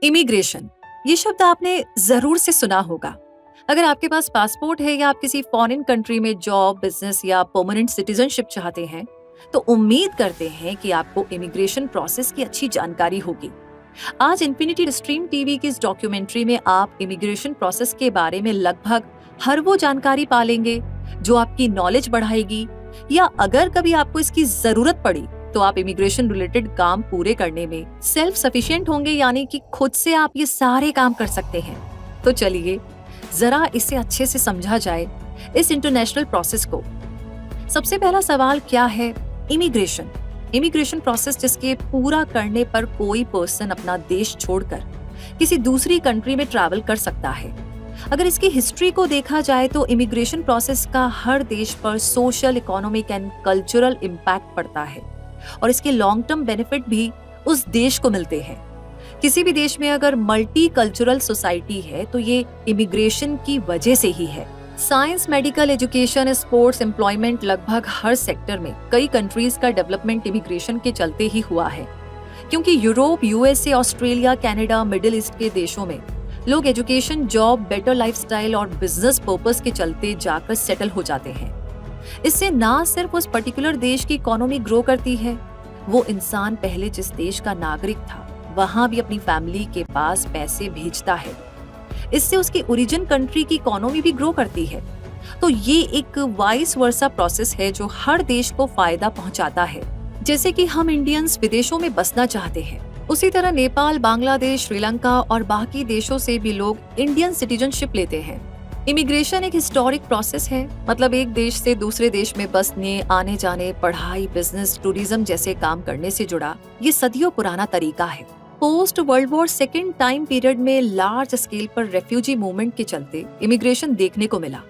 Immigration, ये शब्द आपने जरूर से सुना होगा। अगर आपके पास पासपोर्ट है या आप किसी फॉरेन कंट्री में जॉब, बिजनेस या परमानेंट सिटीजनशिप चाहते हैं, तो उम्मीद करते हैं कि आपको इमिग्रेशन प्रोसेस की अच्छी जानकारी होगी। आज इन्फिनिटी स्ट्रीम टीवी की इस डॉक्यूमेंट्री में आप इमिग्रेशन प्रोसेस के बारे में लगभग हर वो जानकारी पालेंगे जो आपकी नॉलेज बढ़ाएगी, या अगर कभी आपको इसकी जरूरत पड़ी तो आप इमिग्रेशन रिलेटेड काम पूरे करने में सेल्फ सफिशिएंट होंगे, यानी कि खुद से आप ये सारे काम कर सकते हैं। तो चलिए जरा इसे अच्छे से समझा जाए, इस इंटरनेशनल प्रोसेस को। सबसे पहला सवाल क्या है? इमिग्रेशन। इमिग्रेशन प्रोसेस जिसके पूरा करने पर कोई पर्सन अपना देश छोड़कर किसी दूसरी कंट्री में ट्रैवल कर सकता है। अगर इसकी हिस्ट्री को देखा जाए तो इमिग्रेशन प्रोसेस का हर देश पर social, economic and cultural impact पड़ता है और इसके लॉन्ग टर्म बेनिफिट भी उस देश को मिलते हैं। किसी भी देश में अगर मल्टी कल्चरल सोसाइटी है तो ये इमिग्रेशन की वजह से ही है। Science, medical, education, sports, employment, लगभग हर सेक्टर में कई कंट्रीज का डेवलपमेंट इमिग्रेशन के चलते ही हुआ है, क्योंकि Europe, USA, Australia, Canada, middle east के देशों में लोग एजुकेशन, जॉब, बेटर लाइफस्टाइल और बिजनेस पर्पस के चलते जाकर सेटल हो जाते हैं। इससे ना सिर्फ उस पर्टिकुलर देश की इकोनॉमी ग्रो करती है, वो इंसान पहले जिस देश का नागरिक था वहां भी अपनी फैमिली के पास पैसे भेजता है। इससे उसकी ओरिजिन कंट्री की इकोनॉमी भी ग्रो करती है। तो ये एक वाइस वर्सा प्रोसेस है जो हर देश को फायदा पहुंचाता है। जैसे कि हम इंडियंस विदेशों में बसना चाहते हैं, उसी तरह नेपाल, बांग्लादेश, श्रीलंका और बाकी देशों से भी लोग इंडियन सिटीजनशिप लेते हैं। इमिग्रेशन एक हिस्टोरिक प्रोसेस है, मतलब एक देश से दूसरे देश में बसने, आने जाने, पढ़ाई, बिजनेस, टूरिज्म जैसे काम करने से जुड़ा ये सदियों पुराना तरीका है। Post world war second time period में लार्ज स्केल पर रेफ्यूजी मूवमेंट के चलते इमिग्रेशन देखने को मिला।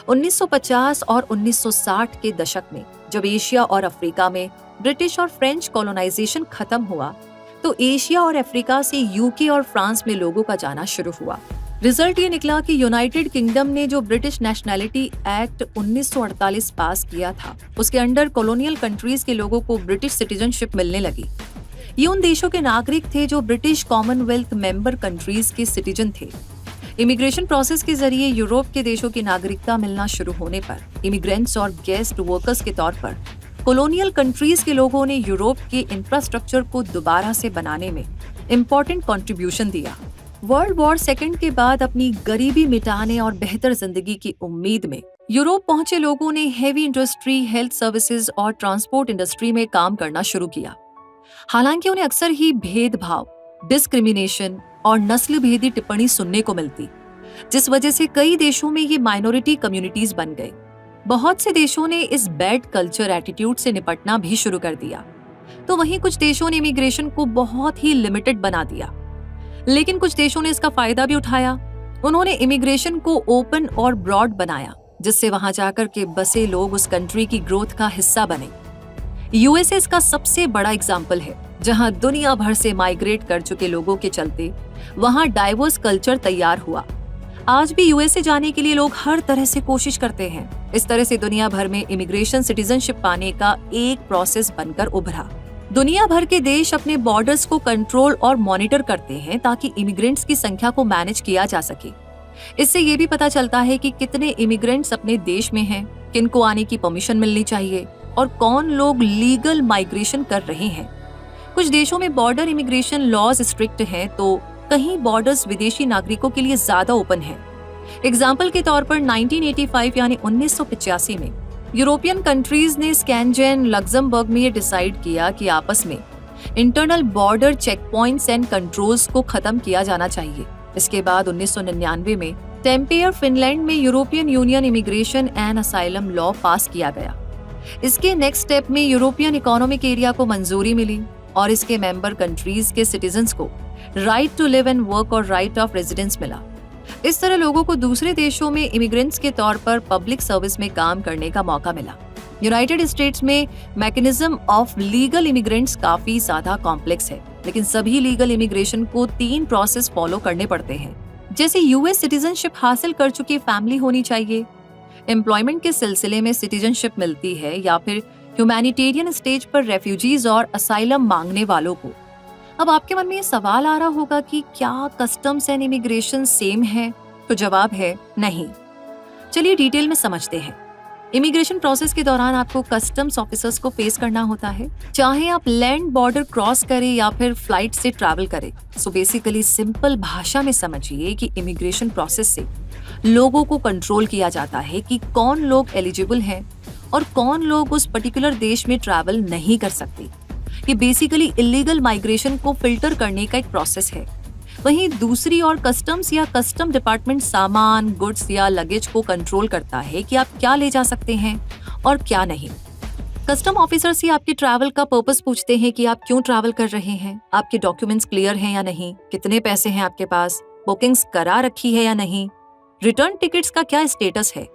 1950 और 1960 के दशक में जब एशिया और अफ्रीका में ब्रिटिश और फ्रेंच कॉलोनाइजेशन खत्म हुआ तो एशिया और अफ्रीका से यूके और फ्रांस में लोगों का जाना शुरू हुआ। रिजल्ट ये निकला कि यूनाइटेड किंगडम ने जो ब्रिटिश नेशनैलिटी एक्ट 1948 पास किया था, उसके अंडर कॉलोनियल कंट्रीज के लोगों को ब्रिटिश सिटीजनशिप मिलने लगी। ये उन देशों के नागरिक थे जो ब्रिटिश कॉमनवेल्थ मेंबर कंट्रीज के सिटीजन थे। इमिग्रेशन प्रोसेस के जरिए यूरोप के देशों की नागरिकता मिलना शुरू होने पर इमिग्रेंट्स और गेस्ट वर्कर्स के तौर पर कॉलोनियल कंट्रीज के लोगों ने यूरोप के इंफ्रास्ट्रक्चर को दोबारा से बनाने में इम्पोर्टेंट कंट्रीब्यूशन दिया। वर्ल्ड वॉर सेकेंड के बाद अपनी गरीबी मिटाने और बेहतर जिंदगी की उम्मीद में यूरोप पहुंचे लोगों ने हेवी इंडस्ट्री, हेल्थ सर्विसेज और ट्रांसपोर्ट इंडस्ट्री में काम करना शुरू किया। हालांकि उन्हें अक्सर ही भेदभाव, डिस्क्रिमिनेशन और नस्ल भेदी टिप्पणी सुनने को मिलती, जिस वजह से कई देशों में ये माइनॉरिटी कम्युनिटीज बन गए। बहुत से देशों ने इस बैड कल्चर एटीट्यूड से निपटना भी शुरू कर दिया, तो वहीं कुछ देशों ने इमिग्रेशन को बहुत ही लिमिटेड बना दिया। लेकिन कुछ देशों ने इसका फायदा भी उठाया। उन्होंने इमिग्रेशन को ओपन और ब्रॉड बनाया, जिससे वहां जाकर के बसे लोग उस कंट्री की ग्रोथ का हिस्सा बने। यूएसए इसका सबसे बड़ा एग्जाम्पल है, जहां दुनिया भर से माइग्रेट कर चुके लोगों के चलते वहां डाइवर्स कल्चर तैयार हुआ। आज भी यूएसए जाने के लिए लोग हर तरह से कोशिश करते हैं। इस तरह से दुनिया भर में इमिग्रेशन सिटीजनशिप पाने का एक प्रोसेस बनकर उभरा। दुनिया भर के देश अपने बॉर्डर्स को कंट्रोल और मॉनिटर करते हैं ताकि इमिग्रेंट्स की संख्या को मैनेज किया जा सके। इससे ये भी पता चलता है कि कितने इमिग्रेंट्स अपने देश में हैं, किनको आने की परमिशन मिलनी चाहिए और कौन लोग लीगल माइग्रेशन कर रहे हैं। कुछ देशों में बॉर्डर इमिग्रेशन लॉज स्ट्रिक्ट हैं, तो कहीं बॉर्डर्स विदेशी नागरिकों के लिए ज्यादा ओपन हैं। एग्जाम्पल के तौर पर 1985 यानी 1985 में यूरोपियन कंट्रीज ने स्कैनजेन, लग्जमबर्ग में ये डिसाइड किया कि आपस में internal border check points and controls को खत्म किया जाना चाहिए। इसके बाद 1999 में टेम्पेयर, फिनलैंड में European Union immigration and asylum law pass किया गया। इसके नेक्स्ट स्टेप में यूरोपियन इकोनॉमिक एरिया को मंजूरी मिली और इसके मेंबर कंट्रीज के सिटीजन्स को right to live and work और राइट ऑफ रेजिडेंस मिला। इस तरह लोगों को दूसरे देशों में इमिग्रेंट्स के तौर पर पब्लिक सर्विस में काम करने का मौका मिला। यूनाइटेड स्टेट्स में मैकेनिज्म ऑफ लीगल इमिग्रेंट्स काफी ज्यादा कॉम्प्लेक्स है, लेकिन सभी लीगल इमिग्रेशन को 3 प्रोसेस फॉलो करने पड़ते हैं। जैसे यूएस सिटीजनशिप हासिल कर चुकी फैमिली होनी चाहिए, एम्प्लॉयमेंट के सिलसिले में सिटीजनशिप मिलती है, या फिर ह्यूमैनिटेरियन स्टेज पर रेफ्यूजीज और असाइलम मांगने वालों को अब आपके मन में ये सवाल आ रहा होगा कि क्या कस्टम्स एंड इमिग्रेशन सेम है? तो जवाब है नहीं। चलिए डिटेल में समझते हैं। इमिग्रेशन प्रोसेस के दौरान आपको कस्टम्स ऑफिसर्स को फेस करना होता है, चाहे आप लैंड बॉर्डर क्रॉस करें या फिर फ्लाइट से ट्रैवल करें। सो बेसिकली सिंपल भाषा में समझिए कि इमिग्रेशन प्रोसेस से लोगों को कंट्रोल किया जाता है कि कौन लोग एलिजिबल हैं और कौन लोग उस पर्टिकुलर देश में ट्रैवल नहीं कर सकते। ये बेसिकली इलीगल माइग्रेशन को फिल्टर करने का एक प्रोसेस है। वहीं दूसरी ओर कस्टम्स या कस्टम डिपार्टमेंट सामान, गुड्स या लगेज को कंट्रोल करता है कि आप क्या ले जा सकते हैं और क्या नहीं। कस्टम ऑफिसर से आपके ट्रैवल का पर्पस पूछते हैं कि आप क्यों ट्रैवल कर रहे हैं, आपके डॉक्यूमेंट्स क्लियर हैं या नहीं, कितने पैसे हैं आपके पास, बुकिंग्स करा रखी है या नहीं, रिटर्न टिकट्स का क्या स्टेटस है,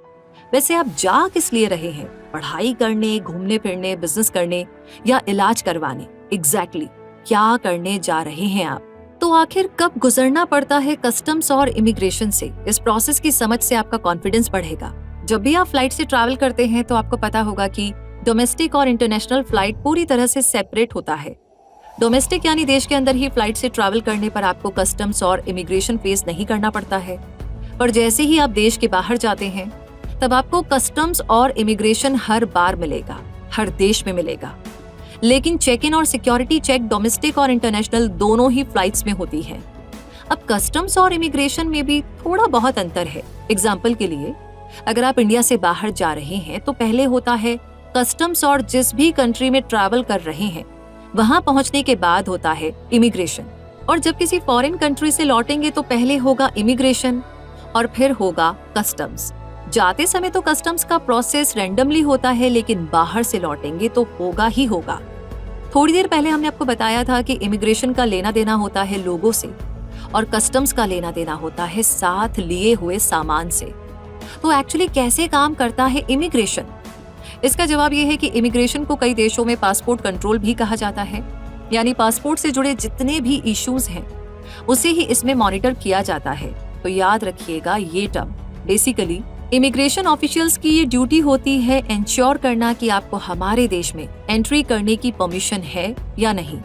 वैसे आप जा किस लिए रहे हैं, पढ़ाई करने, घूमने फिरने, बिजनेस करने या इलाज करवाने। एग्जैक्टली क्या करने जा रहे हैं आप। तो आखिर कब गुजरना पड़ता है कस्टम्स और इमिग्रेशन से, इस प्रोसेस की समझ से आपका कॉन्फिडेंस बढ़ेगा। जब भी आप फ्लाइट से ट्रैवल करते हैं तो आपको पता होगा कि डोमेस्टिक और इंटरनेशनल फ्लाइट पूरी तरह से सेपरेट होता है। डोमेस्टिक यानी देश के अंदर ही फ्लाइट से ट्रैवल करने पर आपको कस्टम्स और इमिग्रेशन फेस नहीं करना पड़ता है, पर जैसे ही आप देश के बाहर जाते हैं तब आपको कस्टम्स और इमिग्रेशन हर बार मिलेगा, हर देश में मिलेगा। लेकिन चेक इन और सिक्योरिटी चेक डोमेस्टिक और इंटरनेशनल दोनों ही फ्लाइट्स में होती है। अब कस्टम्स और इमिग्रेशन में भी थोड़ा बहुत अंतर है। एग्जाम्पल के लिए, अगर आप इंडिया से बाहर जा रहे हैं तो पहले होता है कस्टम्स और जिस भी कंट्री में ट्रैवल कर रहे हैं वहां पहुंचने के बाद होता है इमिग्रेशन। और जब किसी फॉरेन कंट्री से लौटेंगे तो पहले होगा इमिग्रेशन और फिर होगा कस्टम्स। जाते समय तो कस्टम्स का प्रोसेस रैंडमली होता है, लेकिन बाहर से लौटेंगे तो होगा ही होगा। थोड़ी देर पहले हमने आपको बताया था कि इमिग्रेशन का लेना देना होता है लोगों से और कस्टम्स का लेना देना होता है साथ लिए हुए सामान से। तो एक्चुअली कैसे काम करता है इमिग्रेशन? इसका जवाब यह है कि इमिग्रेशन को कई देशों में पासपोर्ट कंट्रोल भी कहा जाता है, यानी पासपोर्ट से जुड़े जितने भी इश्यूज हैं उसे ही इसमें मॉनिटर किया जाता है। तो याद रखिएगा ये टर्म। बेसिकली इमिग्रेशन ऑफिशियल्स की ये ड्यूटी होती है इंश्योर करना कि आपको हमारे देश में एंट्री करने की परमिशन है या नहीं।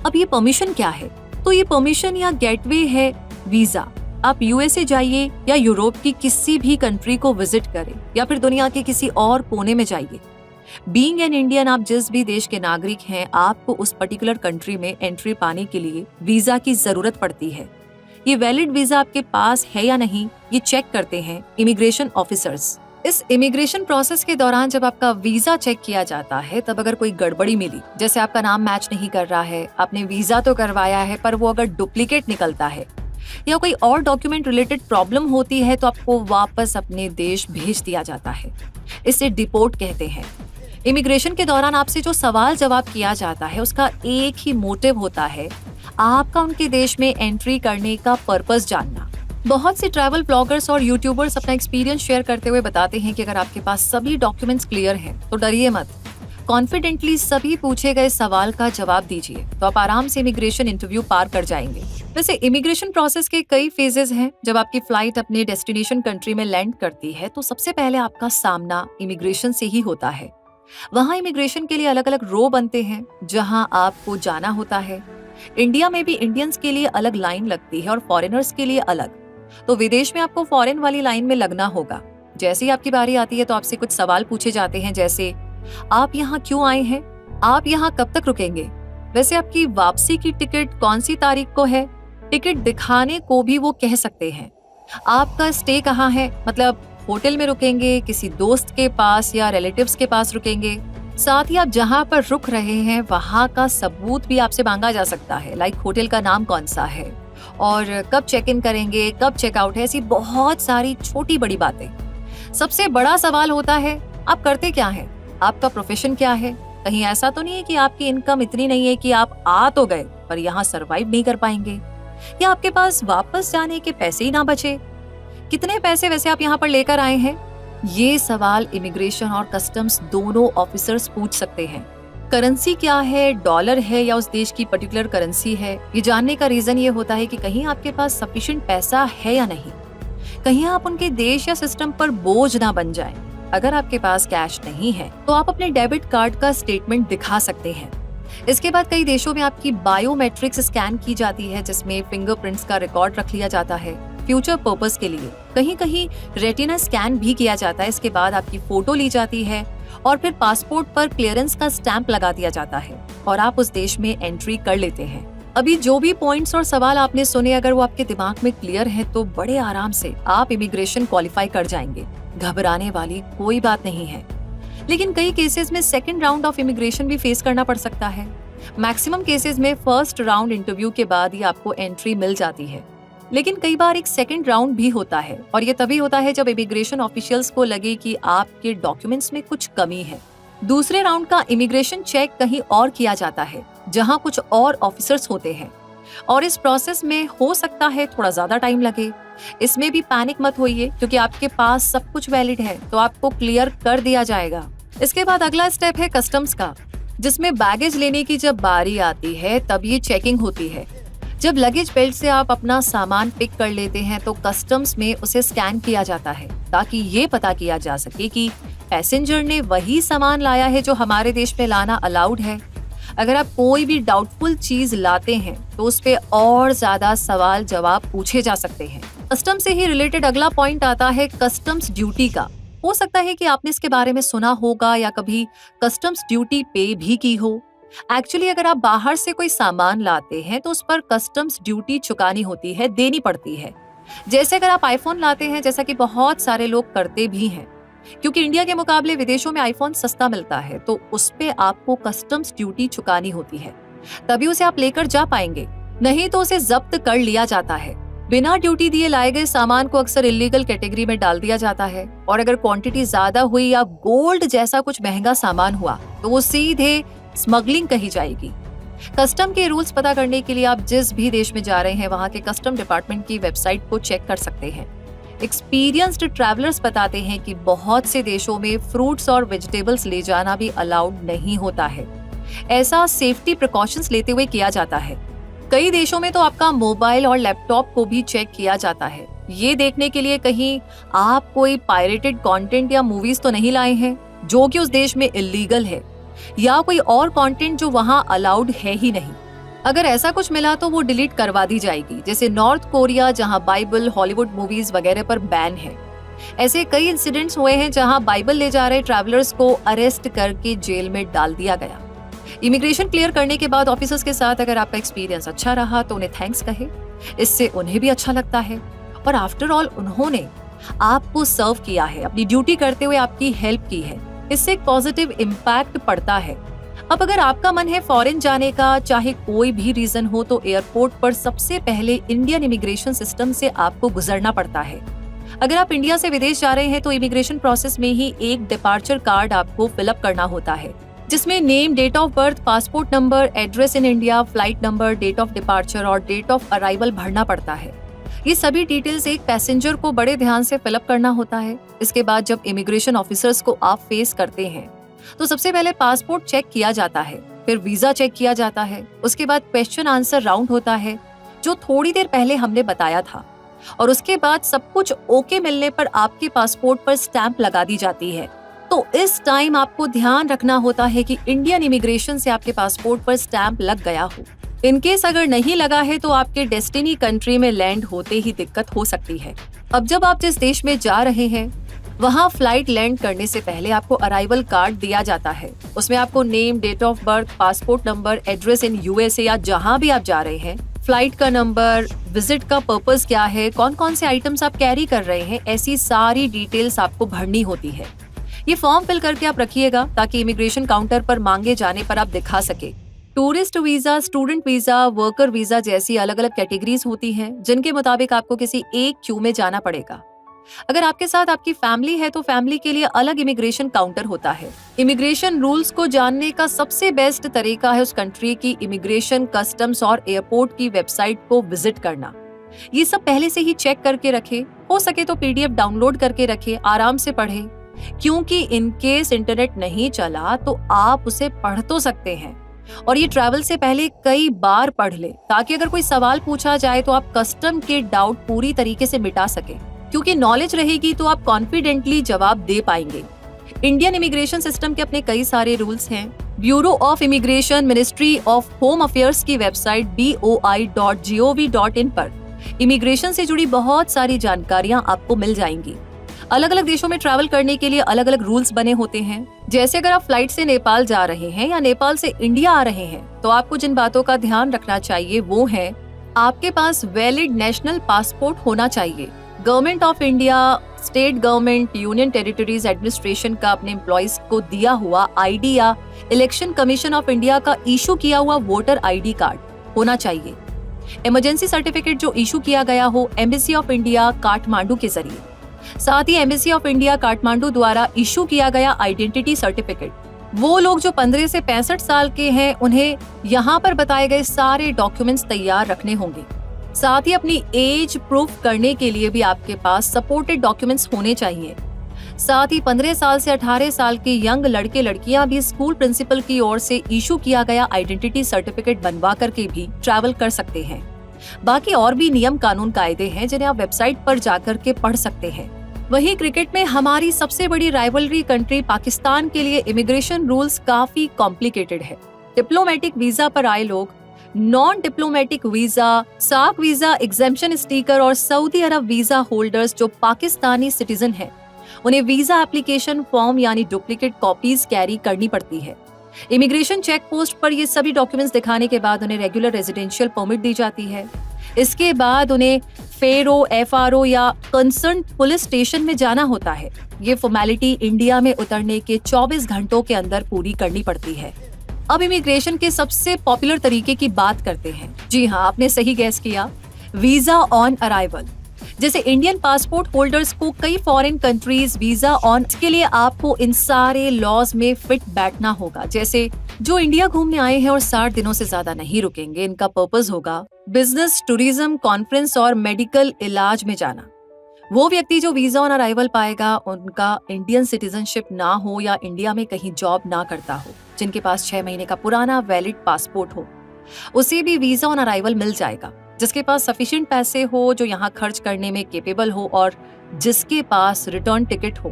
अब ये परमिशन क्या है? तो ये परमिशन या गेटवे है वीजा। आप यूएसए जाइए या यूरोप की किसी भी कंट्री को विजिट करें या फिर दुनिया के किसी और कोने में जाइए, बीइंग एन इंडियन आप जिस भी देश के नागरिक हैं आपको उस पर्टिकुलर कंट्री में एंट्री पाने के लिए वीजा की जरूरत पड़ती है। ये वैलिड वीजा आपके पास है या नहीं ये चेक करते हैं इमिग्रेशन ऑफिसर्स। इस इमिग्रेशन प्रोसेस के दौरान जब आपका वीजा चेक किया जाता है तब अगर कोई गड़बड़ी मिली, जैसे आपका नाम मैच नहीं कर रहा है, आपने वीजा तो करवाया है पर वो अगर डुप्लीकेट निकलता है या कोई और डॉक्यूमेंट रिलेटेड प्रॉब्लम होती है तो आपको वापस अपने देश भेज दिया जाता है। इसे डिपोर्ट कहते हैं। इमिग्रेशन के दौरान आपसे जो सवाल जवाब किया जाता है उसका एक ही मोटिव होता है, आपका उनके देश में एंट्री करने का पर्पस जानना। बहुत से ट्रैवल ब्लॉगर्स और यूट्यूबर्स अपना एक्सपीरियंस शेयर करते हुए बताते हैं कि अगर आपके पास सभी डॉक्यूमेंट्स क्लियर हैं तो डरिए मत, कॉन्फिडेंटली सभी पूछे गए सवाल का जवाब दीजिए तो आप आराम से इमिग्रेशन इंटरव्यू पार कर जाएंगे। वैसे इमिग्रेशन प्रोसेस के कई फेजेस हैं। जब आपकी फ्लाइट अपने डेस्टिनेशन कंट्री में लैंड करती है तो सबसे पहले आपका सामना इमिग्रेशन से ही होता है। वहाँ इमिग्रेशन के लिए अलग अलग रो बनते हैं जहाँ आपको जाना होता है। इंडिया में भी इंडियंस के लिए अलग लाइन लगती है और फॉरेनर्स के लिए अलग। तो विदेश में आपको फॉरेन वाली लाइन में लगना होगा। जैसे ही आपकी बारी आती है तो आपसे कुछ सवाल पूछे जाते हैं, जैसे आप यहाँ क्यों आए हैं, आप यहाँ कब तक रुकेंगे, वैसे आपकी वापसी की टिकट कौन सी तारीख को है, टिकट दिखाने को भी वो कह सकते हैं, आपका स्टे कहाँ है, मतलब होटल में रुकेंगे, किसी दोस्त के पास या रिलेटिव्स के पास रुकेंगे। साथ ही आप जहाँ पर रुक रहे हैं वहाँ का सबूत भी आपसे मांगा जा सकता है, लाइक होटल का नाम कौन सा है और कब चेक इन करेंगे, कब चेकआउट है, ऐसी बहुत सारी छोटी बड़ी बातें। सबसे बड़ा सवाल होता है आप करते क्या हैं, आपका प्रोफेशन क्या है। कहीं ऐसा तो नहीं है कि आपकी इनकम इतनी नहीं है कि आप आ तो गए पर यहाँ सरवाइव नहीं कर पाएंगे, या आपके पास वापस जाने के पैसे ही ना बचे, कितने पैसे वैसे आप यहाँ पर लेकर आए हैं। ये सवाल इमिग्रेशन और कस्टम्स दोनों ऑफिसर्स पूछ सकते हैं। करेंसी क्या है, डॉलर है या उस देश की पर्टिकुलर करेंसी है, ये जानने का रीजन ये होता है कि कहीं आपके पास सफिशिएंट पैसा है या नहीं, कहीं आप उनके देश या सिस्टम पर बोझ ना बन जाएं। अगर आपके पास कैश नहीं है तो आप अपने डेबिट कार्ड का स्टेटमेंट दिखा सकते हैं। इसके बाद कई देशों में आपकी बायोमेट्रिक्स स्कैन की जाती है, जिसमें फिंगरप्रिंट्स का रिकॉर्ड रख लिया जाता है फ्यूचर पर्पस के लिए। कहीं कहीं रेटिना स्कैन भी किया जाता है। इसके बाद आपकी फोटो ली जाती है और फिर पासपोर्ट पर क्लियरेंस का स्टैंप लगा दिया जाता है और आप उस देश में एंट्री कर लेते हैं। अभी जो भी पॉइंट्स और सवाल आपने सुने, अगर वो आपके दिमाग में क्लियर है तो बड़े आराम से आप इमिग्रेशन क्वालिफाई कर जाएंगे। घबराने वाली कोई बात नहीं है। लेकिन कई केसेस में सेकंड राउंड ऑफ इमिग्रेशन भी फेस करना पड़ सकता है। मैक्सिमम केसेस में फर्स्ट राउंड इंटरव्यू के बाद ही आपको एंट्री मिल जाती है, लेकिन कई बार एक सेकंड राउंड भी होता है और ये तभी होता है जब इमिग्रेशन ऑफिशियल्स को लगे कि आपके डॉक्यूमेंट्स में कुछ कमी है। दूसरे राउंड का इमिग्रेशन चेक कहीं और किया जाता है, जहां कुछ और ऑफिसर्स होते हैं, और इस प्रोसेस में हो सकता है थोड़ा ज्यादा टाइम लगे। इसमें भी पैनिक मत होइए, क्योंकि आपके पास सब कुछ वैलिड है तो आपको क्लियर कर दिया जाएगा। इसके बाद अगला स्टेप है कस्टम्स का, जिसमें बैगेज लेने की जब बारी आती है तब ये चेकिंग होती है। जब लगेज बेल्ट से आप अपना सामान पिक कर लेते हैं तो कस्टम्स में उसे स्कैन किया जाता है, ताकि ये पता किया जा सके कि पैसेंजर ने वही सामान लाया है जो हमारे देश में लाना अलाउड है। अगर आप कोई भी डाउटफुल चीज लाते हैं तो उस पे और ज्यादा सवाल जवाब पूछे जा सकते हैं। कस्टम से ही रिलेटेड अगला पॉइंट आता है कस्टम्स ड्यूटी का। हो सकता है कि आपने इसके बारे में सुना होगा या कभी कस्टम्स ड्यूटी पे भी की हो। एक्चुअली अगर आप बाहर से कोई सामान लाते हैं तो उस पर कस्टम्स ड्यूटी चुकानी होती है, देनी पड़ती है। जैसे अगर आप आईफोन लाते हैं, जैसा कि बहुत सारे लोग करते भी हैं, क्योंकि इंडिया के मुकाबले विदेशों में आईफोन सस्ता मिलता है, तो उस पे आपको कस्टम्स ड्यूटी चुकानी होती है, तभी उसे आप लेकर जा पाएंगे, नहीं तो उसे जब्त कर लिया जाता है। बिना ड्यूटी दिए लाए गए सामान को अक्सर इलीगल कैटेगरी में डाल दिया जाता है, और अगर क्वांटिटी ज्यादा हुई या गोल्ड जैसा कुछ महंगा सामान हुआ तो वो सीधे स्मगलिंग कही जाएगी। कस्टम के रूल्स पता करने के लिए आप जिस भी देश में जा रहे हैं वहां के कस्टम डिपार्टमेंट की वेबसाइट को चेक कर सकते हैं। एक्सपीरियंस्ड ट्रैवलर्स बताते हैं कि बहुत से देशों में फ्रूट्स और वेजिटेबल्स ले जाना भी अलाउड नहीं होता है। ऐसा सेफ्टी प्रिकॉशंस लेते हुए किया जाता है। कई देशों में तो आपका मोबाइल और लैपटॉप को भी चेक किया जाता है, ये देखने के लिए कहीं आप कोई पायरेटेड कंटेंट या मूवीज तो नहीं लाए हैं जो कि उस देश में इलीगल है, या कोई और कंटेंट जो वहां अलाउड है ही नहीं। अगर ऐसा कुछ मिला तो वो डिलीट करवा दी जाएगी, जैसे नॉर्थ कोरिया जहां बाइबल, हॉलीवुड मूवीज वगैरह पर बैन है। ऐसे कई इंसिडेंट्स हुए हैं जहां बाइबल ले जा रहे ट्रैवलर्स को अरेस्ट करके जेल में डाल दिया गया। इमिग्रेशन क्लियर करने के बाद ऑफिसर्स के साथ अगर आपका एक्सपीरियंस अच्छा रहा तो उन्हें थैंक्स कहे, इससे उन्हें भी अच्छा लगता है, और आफ्टर ऑल उन्होंने आपको सर्व किया है, अपनी ड्यूटी करते हुए आपकी हेल्प की है, इससे एक पॉजिटिव इम्पैक्ट पड़ता है। अब अगर आपका मन है फॉरेन जाने का, चाहे कोई भी रीजन हो, तो एयरपोर्ट पर सबसे पहले इंडियन इमिग्रेशन सिस्टम से आपको गुजरना पड़ता है। अगर आप इंडिया से विदेश जा रहे हैं तो इमिग्रेशन प्रोसेस में ही एक डिपार्चर कार्ड आपको फिलअप करना होता है, जिसमें name, date of birth, passport number, address in India, flight number, date of departure और डेट ऑफ अराइवल भरना पड़ता है। ये सभी डिटेल्स एक पैसेंजर को बड़े ध्यान से फिलअप करना होता है। इसके बाद जब इमिग्रेशन ऑफिसर्स को आप फेस करते हैं तो सबसे पहले पासपोर्ट चेक किया जाता है, फिर वीजा चेक किया जाता है, उसके बाद क्वेश्चन आंसर राउंड होता है जो थोड़ी देर पहले हमने बताया था, और उसके बाद सब कुछ ओके मिलने पर आपके पासपोर्ट पर स्टैंप लगा दी जाती है। तो इस टाइम आपको ध्यान रखना होता है कि इंडियन इमिग्रेशन से आपके पासपोर्ट पर स्टैंप लग गया हो। इनकेस अगर नहीं लगा है तो आपके डेस्टिनी कंट्री में लैंड होते ही दिक्कत हो सकती है। अब जब आप जिस देश में जा रहे हैं वहां फ्लाइट लैंड करने से पहले आपको अराइवल कार्ड दिया जाता है। उसमें आपको name, date of birth, passport number, address in USA या जहां भी आप जा रहे हैं, फ्लाइट का नंबर, विजिट का पर्पस क्या है, कौन कौन से आइटम्स आप कैरी कर रहे हैं, ऐसी सारी डिटेल्स आपको भरनी होती है। ये फॉर्म फिल करके आप रखिएगा ताकि इमिग्रेशन काउंटर पर मांगे जाने पर आप दिखा सके। Tourist visa, student visa, worker visa जैसी अलग अलग कैटेगरीज होती हैं, जिनके मुताबिक आपको किसी एक क्यू में जाना पड़ेगा। अगर आपके साथ आपकी फैमिली है तो फैमिली के लिए अलग इमिग्रेशन काउंटर होता है। इमिग्रेशन रूल्स को जानने का सबसे बेस्ट तरीका है उस कंट्री की इमिग्रेशन, कस्टम्स और एयरपोर्ट की वेबसाइट को विजिट करना। ये सब पहले से ही चेक करके रखे, हो सके तो पीडीएफ डाउनलोड करके रखे, आराम से पढ़े, क्योंकि इनकेस इंटरनेट नहीं चला तो आप उसे पढ़ तो सकते हैं, और ये ट्रैवल से पहले कई बार पढ़ ले, ताकि अगर कोई सवाल पूछा जाए तो आप कस्टम के डाउट पूरी तरीके से मिटा सके। क्योंकि नॉलेज रहेगी तो आप कॉन्फिडेंटली जवाब दे पाएंगे। इंडियन इमिग्रेशन सिस्टम के अपने कई सारे रूल्स हैं bureau of immigration ministry of home affairs की वेबसाइट boi.gov.in पर इमिग्रेशन से जुड़ी बहुत सारी जानकारियां आपको मिल जाएंगी। अलग अलग देशों में ट्रैवल करने के लिए अलग अलग रूल्स बने होते हैं। जैसे अगर आप फ्लाइट से नेपाल जा रहे हैं या नेपाल से इंडिया आ रहे हैं, तो आपको जिन बातों का ध्यान रखना चाहिए वो है, आपके पास वैलिड नेशनल पासपोर्ट होना चाहिए। Government of India, state government, union territories administration का अपने एम्प्लॉइज को दिया हुआ आईडी या इलेक्शन कमीशन ऑफ इंडिया का इशू किया हुआ वोटर आईडी कार्ड होना चाहिए। इमरजेंसी सर्टिफिकेट जो इशू किया गया हो एम्बेसी ऑफ इंडिया काठमांडू के जरिए। साथ ही एम्बेसी ऑफ इंडिया काठमांडू द्वारा इशू किया गया आइडेंटिटी सर्टिफिकेट। वो लोग जो 15 से 65 साल के हैं, उन्हें यहाँ पर बताए गए सारे डॉक्यूमेंट्स तैयार रखने होंगे। साथ ही अपनी एज प्रूफ करने के लिए भी आपके पास सपोर्टेड डॉक्यूमेंट्स होने चाहिए। साथ ही 15 साल से 18 साल के यंग लड़के लड़कियां भी स्कूल प्रिंसिपल की ओर से इशू किया गया आइडेंटिटी सर्टिफिकेट बनवा करके भी ट्रैवल कर सकते हैं। बाकी और भी नियम कानून कायदे हैं जिन्हें आप वेबसाइट पर जाकर के पढ़ सकते हैं। वहीं क्रिकेट में हमारी सबसे बड़ी राइवलरी कंट्री पाकिस्तान के लिए इमिग्रेशन रूल्स काफी कॉम्प्लिकेटेड है। डिप्लोमेटिक वीजा पर आए लोग, non diplomatic visa, SAARC visa, exemption sticker और सऊदी अरब वीजा होल्डर्स जो पाकिस्तानी सिटीजन हैं, उन्हें वीजा एप्लीकेशन फॉर्म यानी डुप्लीकेट कॉपीज कैरी करनी पड़ती है। इमिग्रेशन चेक पोस्ट पर ये सभी डॉक्यूमेंट्स दिखाने के बाद उन्हें रेगुलर रेजिडेंशियल परमिट दी जाती है। इसके बाद उन्हें फेरो, एफआरओ या कंसर्न पुलिस स्टेशन में जाना होता है। ये फॉर्मेलिटी इंडिया में उतरने के 24 घंटों के अंदर पूरी करनी पड़ती है। अब इमिग्रेशन के सबसे पॉपुलर तरीके की बात करते हैं। जी हाँ, आपने सही गैस किया, वीजा ऑन अराइवल। जैसे इंडियन पासपोर्ट होल्डर्स को कई फॉरेन कंट्रीज वीजा ऑन, के लिए आपको इन सारे लॉज में फिट बैठना होगा। जैसे जो इंडिया घूमने आए हैं और 60 दिनों से ज्यादा नहीं रुकेंगे, इनका पर्पस होगा बिजनेस, टूरिज्म, कॉन्फ्रेंस और मेडिकल इलाज में जाना। वो व्यक्ति जो वीजा ऑन अराइवल पाएगा, उनका इंडियन सिटीजनशिप ना हो या इंडिया में कहीं जॉब ना करता हो, जिनके पास 6 महीने का पुराना वैलिड पासपोर्ट हो, उसे भी वीजा ऑन अराइवल मिल जाएगा। जिसके पास सफिशिएंट पैसे हो, जो यहाँ खर्च करने में केपेबल हो और जिसके पास रिटर्न टिकट हो,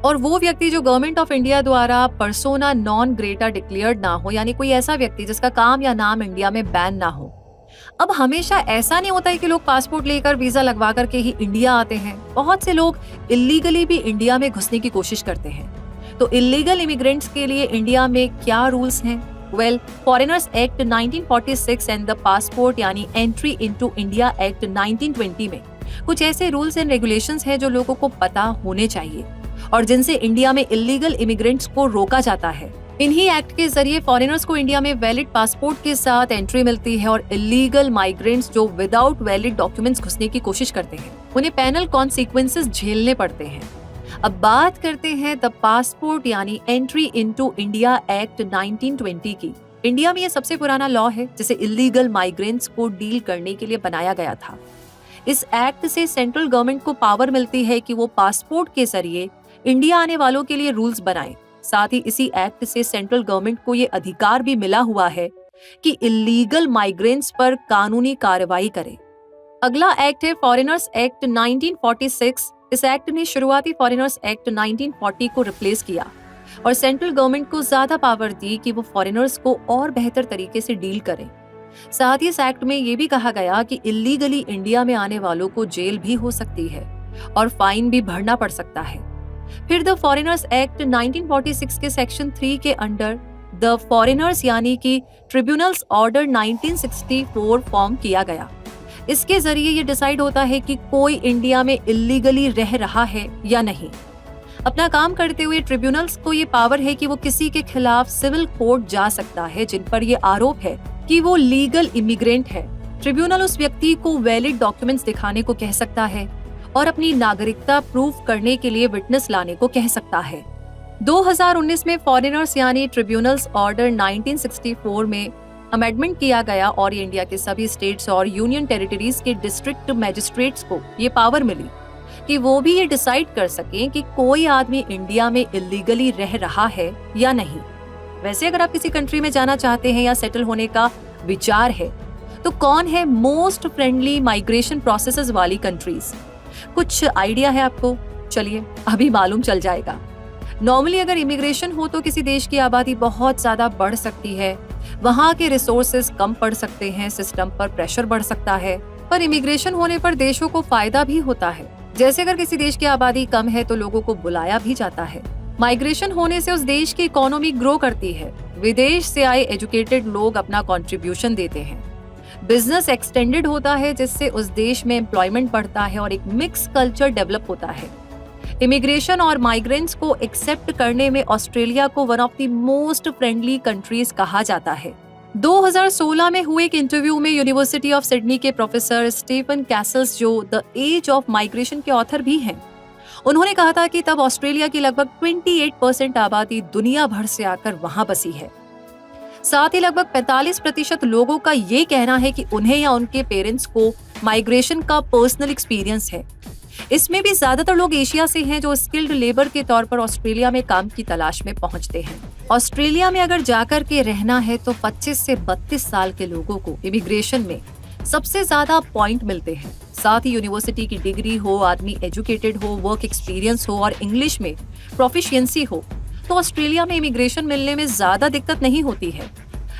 और वो व्यक्ति जो गवर्नमेंट ऑफ इंडिया द्वारा पर्सोना नॉन ग्रेटा डिक्लेयर्ड ना हो, यानी कोई ऐसा व्यक्ति जिसका काम या नाम इंडिया में बैन ना हो। अब हमेशा ऐसा नहीं होता है कि लोग पासपोर्ट लेकर वीजा लगवा करके ही इंडिया आते हैं। बहुत से लोग इलीगली भी इंडिया में घुसने की कोशिश करते हैं। तो इलीगल इमिग्रेंट्स के लिए इंडिया में क्या रूल्स हैं? Foreigners act 1946 and the passport यानी एंट्री इनटू इंडिया एक्ट 1920 में कुछ ऐसे रूल्स एंड रेगुलेशंस हैं जो लोगों को पता होने चाहिए और जिनसे इंडिया में इलीगल इमिग्रेंट्स को रोका जाता है। इन्हीं एक्ट के जरिए फॉरेनर्स को इंडिया में वैलिड पासपोर्ट के साथ एंट्री मिलती है और इलीगल माइग्रेंट्स जो विदाउट वैलिड डॉक्यूमेंट्स घुसने की कोशिश करते हैं, उन्हें पेनल कॉन्सिक्वेंसेस झेलने पड़ते हैं। अब बात करते हैं द पासपोर्ट यानी एंट्री इनटू इंडिया एक्ट 1920 की। इंडिया में यह सबसे पुराना लॉ है जिसे इलीगल माइग्रेंट्स को डील करने के लिए बनाया गया था। इस एक्ट से सेंट्रल गवर्नमेंट को पावर मिलती है कि वो पासपोर्ट के जरिए इंडिया आने वालों के लिए रूल्स बनाए। साथ ही इसी एक्ट से सेंट्रल गवर्नमेंट को ये अधिकार भी मिला हुआ है कि इलीगल माइग्रेंट्स पर कानूनी कार्रवाई करे। अगला एक्ट है फॉरेनर्स एक्ट 1946। इस एक्ट ने शुरुआती फॉरेनर्स एक्ट 1940 को रिप्लेस किया और सेंट्रल गवर्नमेंट को ज्यादा पावर दी कि वो फॉरेनर्स को और बेहतर तरीके से डील करें। साथ ही इस एक्ट में ये भी कहा गया कि इलीगली इंडिया में आने वालों को जेल भी हो सकती है और फाइन भी भरना पड़ सकता है। फिर द फॉरेनर्स एक्ट 1946 के सेक्शन 3 के अंडर द फॉरेनर्स यानी कि ट्रिब्यूनल्स ऑर्डर 1964 फॉर्म किया गया। इसके जरिए ये डिसाइड होता है कि कोई इंडिया में इलीगली रह रहा है या नहीं। अपना काम करते हुए ट्रिब्यूनल्स को ये पावर है कि वो किसी के खिलाफ सिविल कोर्ट जा सकता है जिन पर ये आरोप है कि वो लीगल इमिग्रेंट है। ट्रिब्यूनल उस व्यक्ति को वैलिड डॉक्यूमेंट्स दिखाने को कह सकता है और अपनी नागरिकता प्रूफ करने के लिए विटनेस लाने को कह सकता है। 2019 में फॉरेनर्स यानी ट्रिब्यूनल्स ऑर्डर 1964 में अमेंडमेंट किया गया और ये इंडिया के सभी स्टेट्स और यूनियन टेरिटरीज के डिस्ट्रिक्ट मैजिस्ट्रेट्स को ये पावर मिली कि वो भी ये डिसाइड कर सकें कि कोई आदमी इंडिया में इलीगली रह रहा है या नहीं। वैसे अगर आप किसी कंट्री में जाना चाहते हैं या सेटल होने का विचार है तो कौन है मोस्ट फ्रेंडली माइग्रेशन प्रोसेसेस वाली कंट्रीज? कुछ आइडिया है आपको? चलिए अभी मालूम चल जाएगा। नॉर्मली अगर इमिग्रेशन हो तो किसी देश की आबादी बहुत ज्यादा बढ़ सकती है, वहां के रिसोर्सेज कम पड़ सकते हैं, सिस्टम पर प्रेशर बढ़ सकता है। पर इमिग्रेशन होने पर देशों को फायदा भी होता है। जैसे अगर किसी देश की आबादी कम है तो लोगों को बुलाया भी जाता है। माइग्रेशन होने से उस देश की इकोनॉमी ग्रो करती है। विदेश से आए एजुकेटेड लोग अपना कंट्रीब्यूशन देते हैं। बिजनेस एक्सटेंडेड होता है जिससे उस देश में एम्प्लॉयमेंट बढ़ता है और एक मिक्स कल्चर डेवलप होता है। इमिग्रेशन और माइग्रेंट्स को एक्सेप्ट करने में ऑस्ट्रेलिया को one of the most friendly countries कहा जाता है। 2016 में हुए एक इंटरव्यू में यूनिवर्सिटी ऑफ सिडनी के प्रोफेसर स्टीफन कैसल्स, जो द एज ऑफ माइग्रेशन के ऑथर भी हैं, उन्होंने कहा था कि तब ऑस्ट्रेलिया की लगभग 28% आबादी दुनिया भर से आकर वहां बसी है। साथ ही लगभग 45% लोगों का ये कहना है कि उन्हें या उनके पेरेंट्स को माइग्रेशन का पर्सनल एक्सपीरियंस है। इसमें भी ज्यादातर लोग एशिया से हैं जो स्किल्ड लेबर के तौर पर ऑस्ट्रेलिया में काम की तलाश में पहुंचते हैं। ऑस्ट्रेलिया में अगर जाकर के रहना है तो 25 से 32 साल के लोगों को इमिग्रेशन में सबसे ज्यादा पॉइंट मिलते हैं। साथ ही यूनिवर्सिटी की डिग्री हो, आदमी एजुकेटेड हो, वर्क एक्सपीरियंस हो और इंग्लिश में प्रोफिशिएंसी हो तो ऑस्ट्रेलिया में इमिग्रेशन मिलने में ज्यादा दिक्कत नहीं होती है।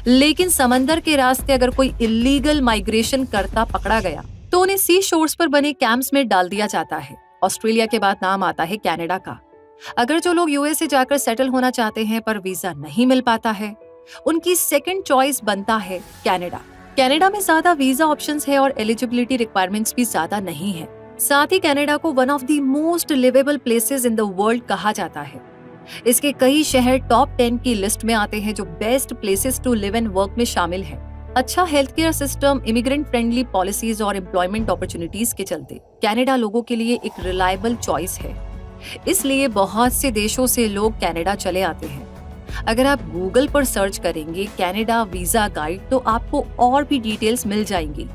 लेकिन समंदर के रास्ते अगर कोई इलीगल माइग्रेशन करता पकड़ा गया तो उन्हें सी शोर्स पर बने कैंप्स में डाल दिया जाता है। ऑस्ट्रेलिया के बाद नाम आता है कनाडा का। अगर जो लोग यूएस से जाकर सेटल होना चाहते हैं पर वीजा नहीं मिल पाता है, उनकी सेकंड चॉइस बनता है कनाडा। कनाडा में ज्यादा वीजा ऑप्शंस है और एलिजिबिलिटी रिक्वायरमेंट्स भी ज्यादा नहीं है। साथ ही कनाडा को one of the most liveable places in the world कहा जाता है। इसके कई शहर टॉप 10 की लिस्ट में आते हैं जो best places to live and work में शामिल है। अच्छा health care system, immigrant friendly policies और एम्प्लॉयमेंट अपॉर्चुनिटीज के चलते कनाडा लोगों के लिए एक रिलायबल चॉइस है। इसलिए बहुत से देशों से लोग कनाडा चले आते हैं। अगर आप गूगल पर सर्च करेंगे कनाडा वीजा गाइड तो आपको और भी डिटेल्स मिल जाएंगी।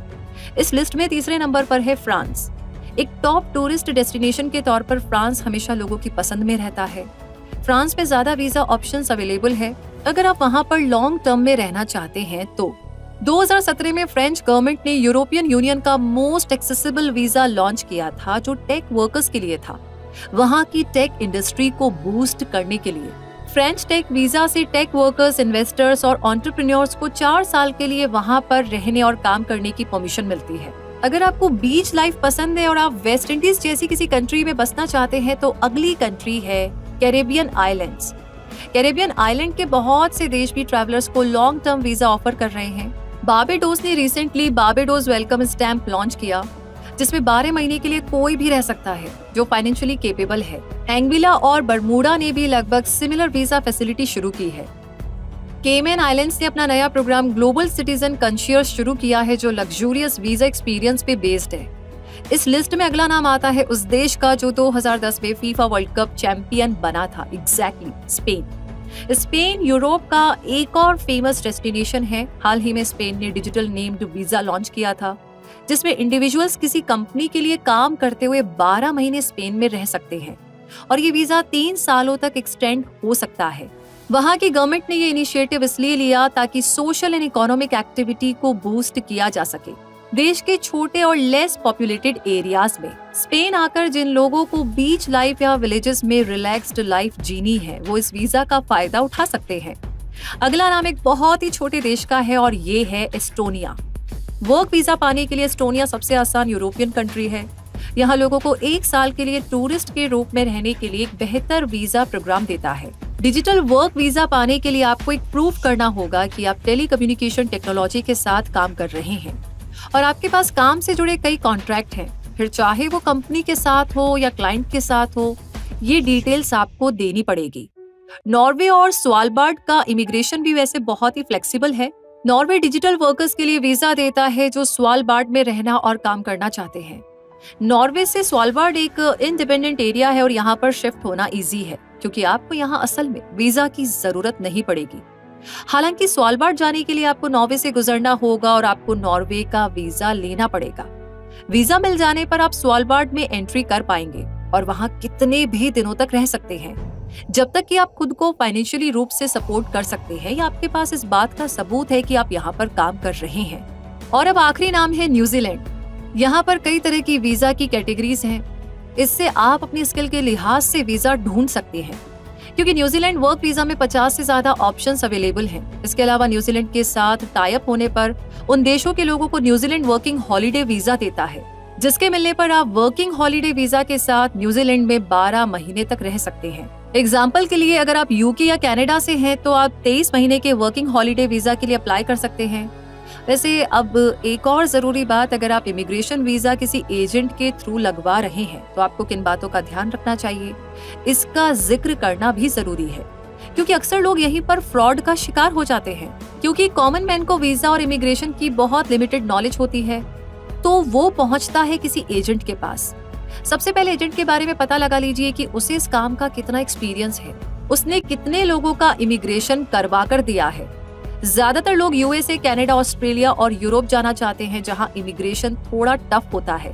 इस लिस्ट में तीसरे नंबर पर है फ्रांस। एक टॉप टूरिस्ट डेस्टिनेशन के तौर पर फ्रांस हमेशा लोगों की पसंद में रहता है। फ्रांस में ज्यादा वीजा ऑप्शंस अवेलेबल है अगर आप वहां पर लॉन्ग टर्म में रहना चाहते हैं तो। 2017 में फ्रेंच गवर्नमेंट ने यूरोपियन यूनियन का मोस्ट एक्सेसिबल वीजा लॉन्च किया था जो टेक वर्कर्स के लिए था, वहां की टेक इंडस्ट्री को बूस्ट करने के लिए। फ्रेंच टेक वीजा से टेक वर्कर्स, इन्वेस्टर्स और एंटरप्रेन्योर्स को 4 साल के लिए वहां पर रहने और काम करने की परमिशन मिलती है। अगर आपको बीच लाइफ पसंद है और आप वेस्ट इंडीज जैसी किसी कंट्री में बसना चाहते हैं तो अगली कंट्री है कैरेबियन आइलैंड्स। कैरेबियन आइलैंड के बहुत से देश भी ट्रैवलर्स को लॉन्ग टर्म वीजा ऑफर कर रहे हैं। बारबाडोस ने recently Barbados welcome stamp launch किया जिसमें 12 महीने के लिए कोई भी रह सकता है जो फाइनेंशियली केपेबल है। एंग्विला और बरमूडा ने भी लगभग सिमिलर वीजा फैसिलिटी शुरू की है। केमैन आइलैंड्स ने अपना नया प्रोग्राम ग्लोबल सिटीजन कंशियस शुरू किया है जो लग्जूरियस वीजा एक्सपीरियंस पे बेस्ड है। इस लिस्ट में अगला नाम आता है उस देश का जो 2010 में फीफा वर्ल्ड कप चैंपियन बना था, एग्जैक्टली स्पेन। स्पेन यूरोप का एक और फेमस डेस्टिनेशन है। हाल ही में स्पेन ने डिजिटल नेम्ड वीजा लॉन्च किया था जिसमें इंडिविजुअल्स किसी कंपनी के लिए काम करते हुए 12 महीने स्पेन में रह सकते हैं और ये वीजा 3 सालों तक एक्सटेंड हो सकता है। वहां की गवर्नमेंट ने ये इनिशिएटिव इसलिए लिया ताकि सोशल एंड इकोनॉमिक एक्टिविटी को बूस्ट किया जा सके। देश के छोटे और लेस पॉपुलेटेड एरियाज में स्पेन आकर जिन लोगों को बीच लाइफ या विलेजेस में रिलैक्स्ड लाइफ जीनी है वो इस वीजा का फायदा उठा सकते हैं। अगला नाम एक बहुत ही छोटे देश का है और ये है एस्टोनिया। वर्क वीजा पाने के लिए एस्टोनिया सबसे आसान यूरोपियन कंट्री है। यहाँ लोगों को 1 साल के लिए टूरिस्ट के रूप में रहने के लिए एक बेहतर वीजा प्रोग्राम देता है। डिजिटल वर्क वीजा पाने के लिए आपको एक प्रूफ करना होगा कि आप टेलीकम्युनिकेशन टेक्नोलॉजी के साथ काम कर रहे हैं और आपके पास काम से जुड़े कई कॉन्ट्रैक्ट हैं, फिर चाहे वो कंपनी के साथ हो या क्लाइंट के साथ हो, ये डिटेल्स आपको देनी पड़ेगी। नॉर्वे और स्वालबार्ड का इमिग्रेशन भी वैसे बहुत ही फ्लेक्सिबल है। नॉर्वे डिजिटल वर्कर्स के लिए वीजा देता है जो स्वालबार्ड में रहना और काम करना चाहते हैं। नॉर्वे से स्वालबार्ड एक इंडिपेंडेंट एरिया है और यहाँ पर शिफ्ट होना इजी है क्योंकि आपको यहाँ असल में वीजा की जरूरत नहीं पड़ेगी। हालांकि स्वालबार्ड जाने के लिए आपको नॉर्वे से गुजरना होगा और आपको नॉर्वे का वीजा लेना पड़ेगा। वीजा मिल जाने पर आप स्वालबार्ड में एंट्री कर पाएंगे और वहाँ कितने भी दिनों तक रह सकते हैं जब तक कि आप खुद को फाइनेंशियली रूप से सपोर्ट कर सकते हैं या आपके पास इस बात का सबूत है कि आप यहाँ पर काम कर रहे हैं। और अब आखिरी नाम है न्यूजीलैंड। यहाँ पर कई तरह की वीजा की कैटेगरीज हैं। इससे आप अपनी स्किल के लिहाज से वीजा ढूंढ सकते हैं। क्योंकि न्यूजीलैंड वर्क वीजा में 50 से ज्यादा ऑप्शंस अवेलेबल हैं। इसके अलावा न्यूजीलैंड के साथ टाई अप होने पर उन देशों के लोगों को न्यूजीलैंड वर्किंग हॉलीडे वीजा देता है, जिसके मिलने पर आप वर्किंग हॉलीडे वीजा के साथ न्यूजीलैंड में 12 महीने तक रह सकते हैं। एग्जाम्पल के लिए अगर आप यूके या कनाडा से हैं तो आप 23 महीने के वर्किंग हॉलीडे वीजा के लिए अप्लाई कर सकते हैं। वैसे अब एक और जरूरी बात, अगर आप इमिग्रेशन वीजा किसी एजेंट के थ्रू लगवा रहे हैं तो आपको किन बातों का ध्यान रखना चाहिए, इसका जिक्र करना भी जरूरी है, क्योंकि अक्सर लोग यहीं पर फ्रॉड का शिकार हो जाते हैं। क्योंकि कॉमन मैन को वीजा और इमिग्रेशन की बहुत लिमिटेड नॉलेज होती है, तो वो पहुंचता है किसी एजेंट के पास। सबसे पहले एजेंट के बारे में पता लगा लीजिए कि उसे इस काम का कितना एक्सपीरियंस है, उसने कितने लोगों का इमिग्रेशन करवा कर दिया है। ज्यादातर लोग यूएसए, कनाडा, ऑस्ट्रेलिया और यूरोप जाना चाहते हैं जहां इमिग्रेशन थोड़ा टफ होता है,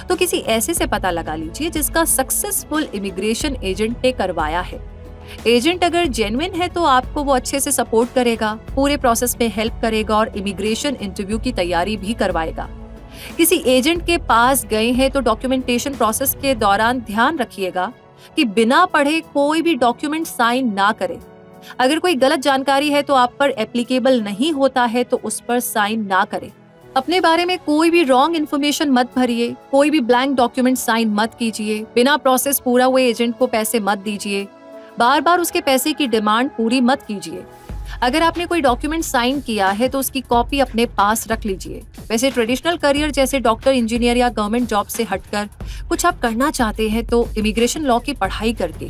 तो किसी ऐसे से पता लगा लीजिए जिसका सक्सेसफुल इमिग्रेशन एजेंट ने करवाया है। एजेंट अगर जेन्युइन है तो आपको वो अच्छे से सपोर्ट करेगा, पूरे प्रोसेस में हेल्प करेगा और इमिग्रेशन इंटरव्यू की तैयारी भी करवाएगा। किसी एजेंट के पास गए हैं तो डॉक्यूमेंटेशन प्रोसेस के दौरान ध्यान रखिएगा कि बिना पढ़े कोई भी डॉक्यूमेंट साइन ना करें। अगर कोई गलत जानकारी है तो आप पर एप्लीकेबल नहीं होता है तो उस पर साइन ना करें। अपने बारे में कोई भी रॉन्ग इन्फॉर्मेशन मत भरिए, कोई भी ब्लैंक डॉक्यूमेंट साइन मत कीजिए, बिना प्रोसेस पूरा हुए एजेंट को पैसे मत दीजिए, बार बार उसके पैसे की डिमांड पूरी मत कीजिए। अगर आपने कोई डॉक्यूमेंट साइन किया है तो उसकी कॉपी अपने पास रख लीजिए। वैसे ट्रेडिशनल करियर जैसे डॉक्टर, इंजीनियर या गवर्नमेंट जॉब से हटकर कुछ आप करना चाहते हैं तो इमिग्रेशन लॉ की पढ़ाई करके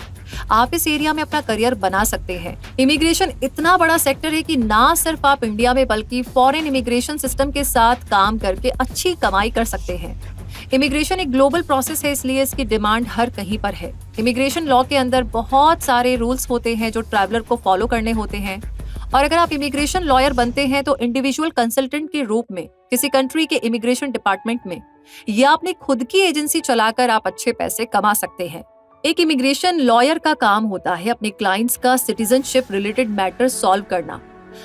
आप इस एरिया में अपना करियर बना सकते हैं। इमिग्रेशन इतना बड़ा सेक्टर है कि ना सिर्फ आप इंडिया में बल्कि फॉरेन इमिग्रेशन सिस्टम के साथ काम करके अच्छी कमाई कर सकते हैं। इमिग्रेशन एक ग्लोबल प्रोसेस है, इसलिए इसकी डिमांड हर कहीं पर है। इमिग्रेशन लॉ के अंदर बहुत सारे रूल्स होते हैं जो ट्रैवलर को फॉलो करने होते हैं, और अगर आप इमिग्रेशन लॉयर बनते हैं तो इंडिविजुअल कंसल्टेंट के रूप में किसी कंट्री के इमिग्रेशन डिपार्टमेंट में या अपनी खुद की एजेंसी चलाकर आप अच्छे पैसे कमा सकते हैं। एक इमिग्रेशन लॉयर का काम होता है अपने क्लाइंट्स का सिटीजनशिप रिलेटेड मैटर सॉल्व करना,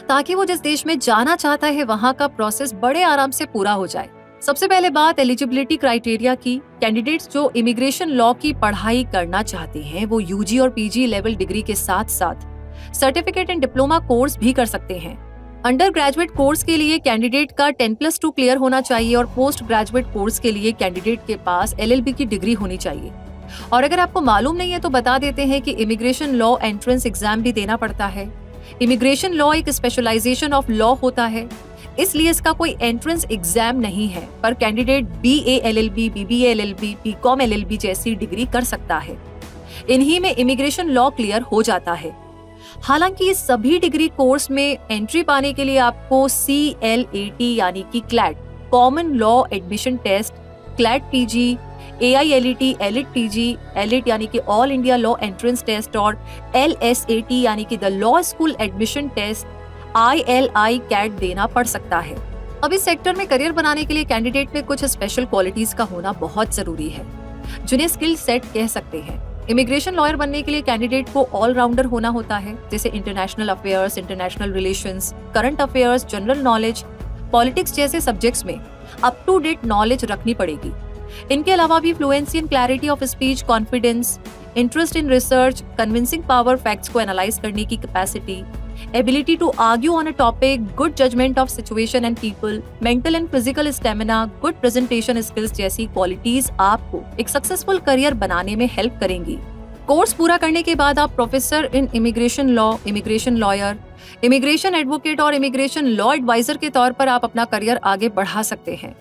ताकि वो जिस देश में जाना चाहता है वहां का प्रोसेस बड़े आराम से पूरा हो जाए। सबसे पहले बात एलिजिबिलिटी क्राइटेरिया की। कैंडिडेट्स जो इमिग्रेशन लॉ की पढ़ाई करना चाहते हैं वो यूजी और पीजी लेवल डिग्री के साथ साथ सर्टिफिकेट एंड डिप्लोमा कोर्स भी कर सकते हैं। अंडर ग्रेजुएट कोर्स के लिए कैंडिडेट का 10+2 क्लियर होना चाहिए और पोस्ट ग्रेजुएट कोर्स के लिए कैंडिडेट के पास LLB की डिग्री होनी चाहिए। और अगर आपको मालूम नहीं है तो बता देते हैं कि इमिग्रेशन लॉ एंट्रेंस एग्जाम भी देना पड़ता है। इमिग्रेशन लॉ एक स्पेशलाइजेशन ऑफ लॉ होता है, इसलिए इसका कोई एंट्रेंस एग्जाम नहीं है, पर candidate BA LLB, BBA LLB, BCom LLB जैसी डिग्री कर सकता है। इन्हीं में इमिग्रेशन लॉ क्लियर हो जाता है। हालांकि इस सभी डिग्री कोर्स में एंट्री पाने के लिए आपको CLAT यानी कि CLAT common law admission test, CLAT PG, AILET, ELIT PG, ELIT यानी कि all India law entrance test और LSAT यानी कि the law school admission test, ILI CAT देना पड़ सकता है। अब इस सेक्टर में करियर बनाने के लिए कैंडिडेट में कुछ स्पेशल क्वालिटीज का होना बहुत जरूरी है, जिन्हें स्किल सेट कह सकते हैं। इमिग्रेशन लॉयर बनने के लिए कैंडिडेट को ऑलराउंडर होना होता है, जैसे international affairs, international relations, current affairs, general knowledge, politics जैसे सब्जेक्ट्स में अप टू डेट नॉलेज रखनी पड़ेगी। इनके अलावा भी fluency and clarity of speech, confidence, interest in research, convincing power, facts को एनालाइज करने की capacity, ability to argue on a topic, good judgement of situation and people, mental and physical stamina, good presentation skills जैसी qualities आपको एक successful career बनाने में help करेंगी। Course पूरा करने के बाद आप professor in immigration law, immigration lawyer, immigration advocate और इमिग्रेशन लॉ एडवाइजर के तौर पर आप अपना करियर आगे बढ़ा सकते हैं।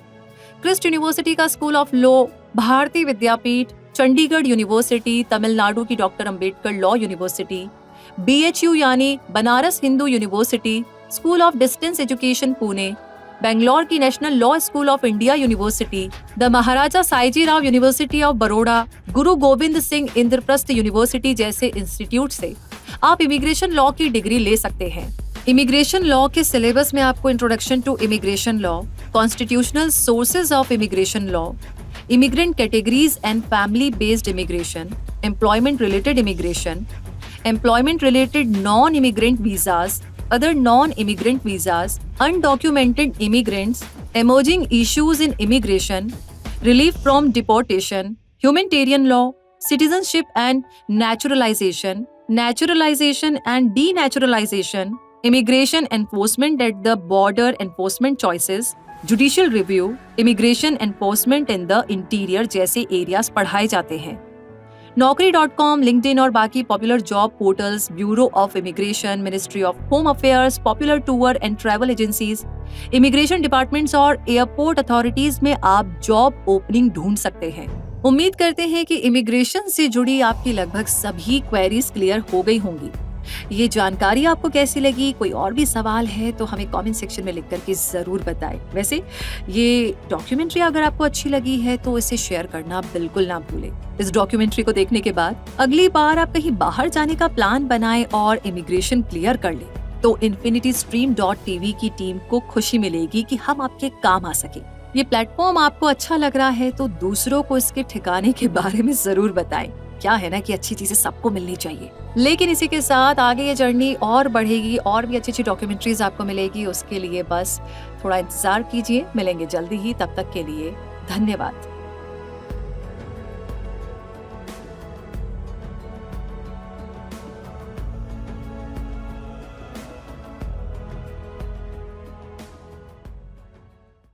क्रिस्ट यूनिवर्सिटी का school of law, Bharati Vidyapeeth, Chandigarh university, Tamil Nadu की doctor Ambedkar law university, BHU यानी Banaras Hindu university, school of distance education Pune, Bangalore की national law school of India university, the Maharaja Sayaji Rao university of Baroda, Guru Gobind Singh Indraprastha university जैसे इंस्टीट्यूट से आप इमिग्रेशन लॉ की डिग्री ले सकते हैं। इमिग्रेशन लॉ के सिलेबस में आपको introduction to immigration law, constitutional sources of immigration law, immigrant categories and family based immigration, employment related immigration, employment related non-immigrant visas, other non-immigrant visas, undocumented immigrants, emerging issues in immigration, relief from deportation, humanitarian law, citizenship and naturalization, naturalization and denaturalization, immigration enforcement at the border enforcement choices, judicial review, immigration enforcement in the interior जैसे areas पढ़ाए जाते हैं। Naukri.com, LinkedIn और बाकी popular job portals, bureau of immigration, ministry of home affairs, popular tour and travel agencies, immigration departments और airport authorities में आप job opening ढूंढ सकते हैं। उम्मीद करते हैं कि इमिग्रेशन से जुड़ी आपकी लगभग सभी क्वेरीज क्लियर हो गई होंगी। ये जानकारी आपको कैसी लगी? कोई और भी सवाल है तो हमें कमेंट सेक्शन में लिख करके जरूर बताएं। वैसे ये डॉक्यूमेंट्री अगर आपको अच्छी लगी है तो इसे शेयर करना बिल्कुल ना भूलें। इस डॉक्यूमेंट्री को देखने के बाद अगली बार आप कहीं बाहर जाने का प्लान बनाएं और इमिग्रेशन क्लियर कर लें तो infinitystream.tv की टीम को खुशी मिलेगी कि हम आपके काम आ सके। ये प्लेटफॉर्म आपको अच्छा लग रहा है तो दूसरों को इसके ठिकाने के बारे में जरूर बताएं। क्या है ना कि अच्छी चीजें सबको मिलनी चाहिए, लेकिन इसी के साथ आगे ये जर्नी और बढ़ेगी और भी अच्छी अच्छी डॉक्यूमेंट्रीज आपको मिलेगी। उसके लिए बस थोड़ा इंतजार कीजिए, मिलेंगे जल्दी ही। तब तक के लिए धन्यवाद।